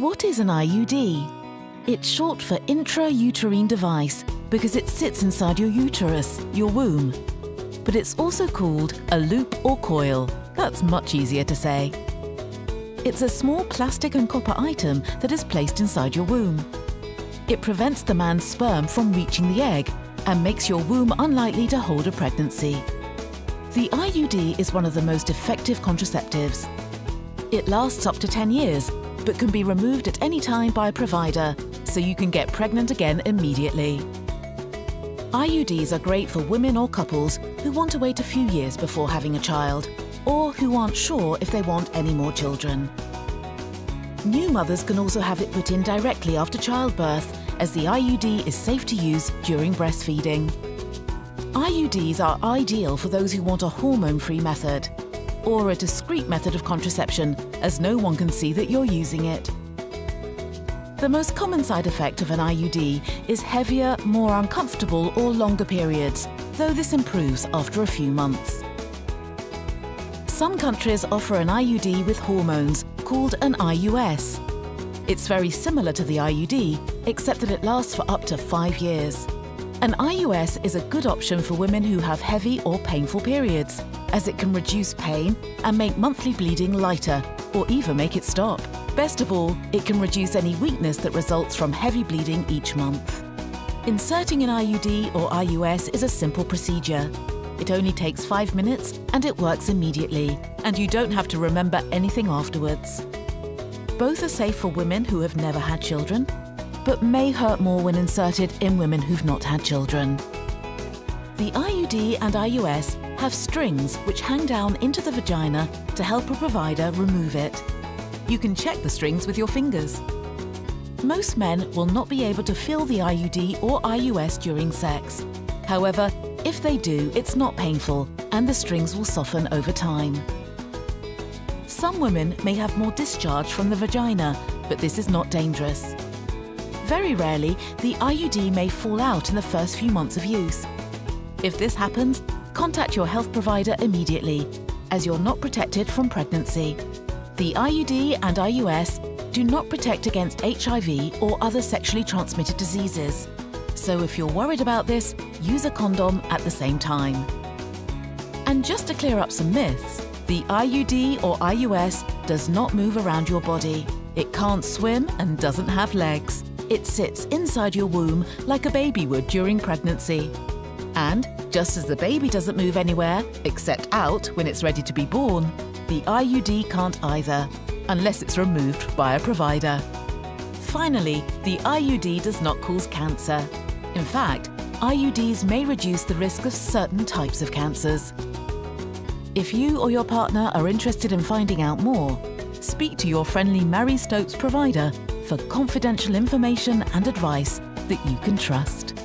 What is an IUD? It's short for intrauterine device because it sits inside your uterus, your womb. But it's also called a loop or coil. That's much easier to say. It's a small plastic and copper item that is placed inside your womb. It prevents the man's sperm from reaching the egg and makes your womb unlikely to hold a pregnancy. The IUD is one of the most effective contraceptives. It lasts up to 10 years, but can be removed at any time by a provider, so you can get pregnant again immediately. IUDs are great for women or couples who want to wait a few years before having a child, or who aren't sure if they want any more children. New mothers can also have it put in directly after childbirth, as the IUD is safe to use during breastfeeding. IUDs are ideal for those who want a hormone-free method, or a discreet method of contraception, as no one can see that you're using it. The most common side effect of an IUD is heavier, more uncomfortable or longer periods, though this improves after a few months. Some countries offer an IUD with hormones, called an IUS. It's very similar to the IUD, except that it lasts for up to 5 years. An IUS is a good option for women who have heavy or painful periods, as it can reduce pain and make monthly bleeding lighter, or even make it stop. Best of all, it can reduce any weakness that results from heavy bleeding each month. Inserting an IUD or IUS is a simple procedure. It only takes 5 minutes and it works immediately, and you don't have to remember anything afterwards. Both are safe for women who have never had children, but may hurt more when inserted in women who've not had children. The IUD and IUS have strings which hang down into the vagina to help a provider remove it. You can check the strings with your fingers. Most men will not be able to feel the IUD or IUS during sex. However, if they do, it's not painful and the strings will soften over time. Some women may have more discharge from the vagina, but this is not dangerous. Very rarely, the IUD may fall out in the first few months of use. If this happens, contact your health provider immediately, as you're not protected from pregnancy. The IUD and IUS do not protect against HIV or other sexually transmitted diseases. So if you're worried about this, use a condom at the same time. And just to clear up some myths, the IUD or IUS does not move around your body. It can't swim and doesn't have legs. It sits inside your womb like a baby would during pregnancy. And just as the baby doesn't move anywhere, except out when it's ready to be born, the IUD can't either, unless it's removed by a provider. Finally, the IUD does not cause cancer. In fact, IUDs may reduce the risk of certain types of cancers. If you or your partner are interested in finding out more, speak to your friendly Marie Stopes provider for confidential information and advice that you can trust.